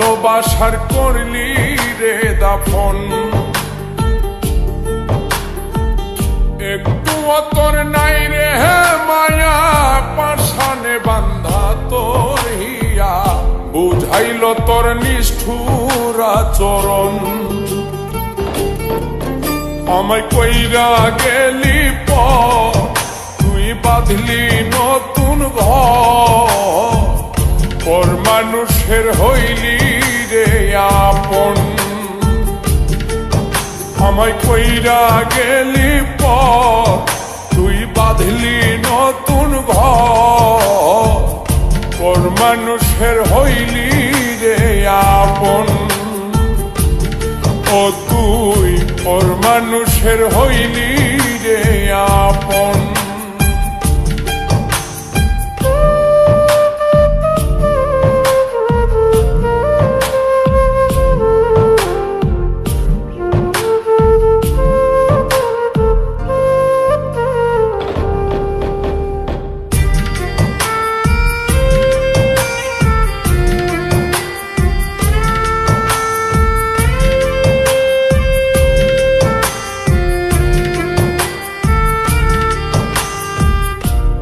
ভালোবাসার করলি রে দাফন। একটু তোর নাই রে মায়া, পাশানে বান্ধা তোর হিয়া, বুঝাইল তোর নিষ্ঠুর আচরণ। আমায় কইরা গেলি পর, তুই বাঁধলি নতুন ঘর, পর মানুষের হইলি রে আপন। আমায় কইরা গেলি পর, তুই বাঁধলি নতুন ঘর, পর মানুষের হইলি রে আপন। ও তুই পর মানুষের হইলি রে আপন।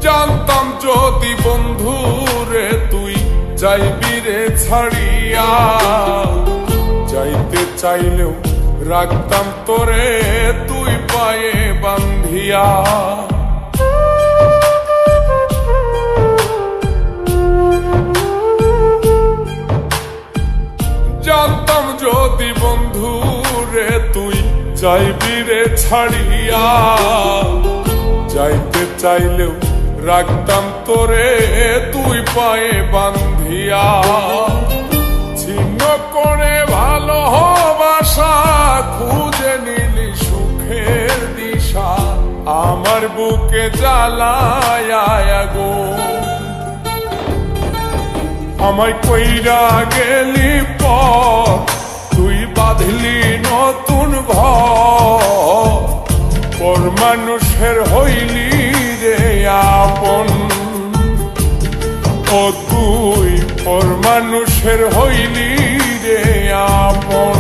জানতাম যদি বন্ধু রে তুই যাইবি রে ছাড়িয়া, যাইতে চাইলেও রাখতাম তোরে তুই পায়ে বান্ধিয়া। জানতাম যদি বন্ধু রে তুই যাইবি রে ছাড়িয়া, যাইতে চাইলেও রাখতাম তোরে তুই পায়ে বান্ধিয়া। ছিন্ন করে ভালোবাসা খুঁজে নিলি সুখের দিশা, আমার বুকে জ্বালায় আগুন। আমায় কইরা গেলি পর, তুই বাঁধলি নতুন ঘর, পর মানুষের হইলি রে আপন। ও তুই পর মানুষের হইলি রে আপন।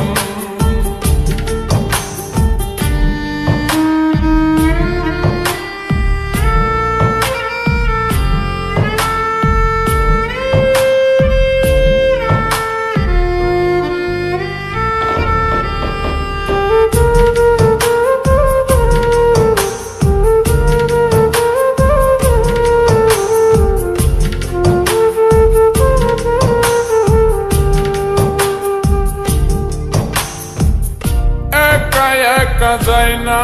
একা যায় না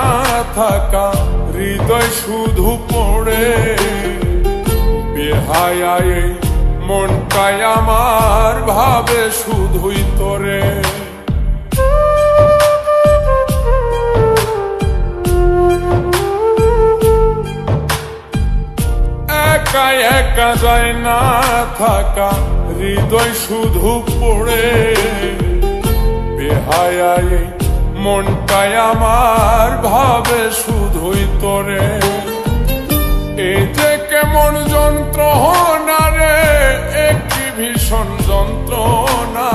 থাকা, হৃদয় শুধু পড়ে বেহায়ায়, মনটাই আমার ভাবে শুধুই তোরে। একা একা যায় না থাকা, হৃদয় শুধু পড়ে বেহায়ায়, মনটাই আমার ভাবে শুধুই তোরে। এই যে কেমন যন্ত্রণা রে, একটি ভীষণ যন্ত্রণা,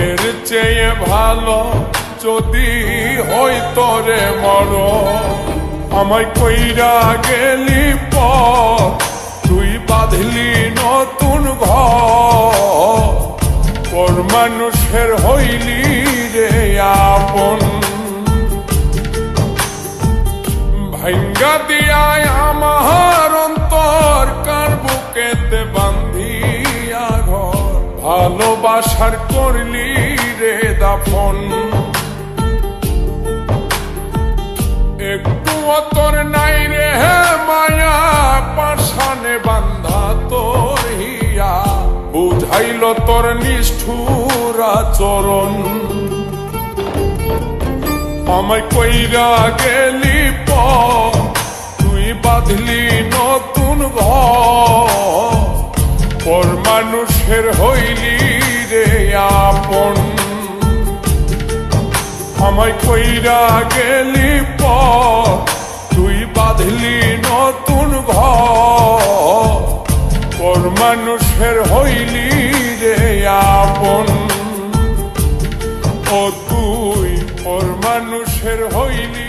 এর চেয়ে ভালো যদি হইতো রে মরণ। আমায় কইরা গেলি পর, তুই বাঁধলি নতুন ঘর, পর মানুষের হইলি রে আপন। ভাঙ্গা দিয়ায় আমার অন্তর, কার বুকেতে বান্ধিয়া ঘর, ভালোবাসার করলি রে দাফন। একটু তোর নাই রে মায়া, পাশানে বান্ধা তোর হিয়া, বুঝাইল তোর নিষ্ঠুর আচরণ। আমায় কইরা গেলি পর, তুই বাঁধলি নতুন ঘর, পর মানুষের হইলি রে আপন। আমায় কইরা গেলি পর, তুই বাঁধলি নতুন ঘর, পর মানুষের হইলি রে আপন। সুখের হইলি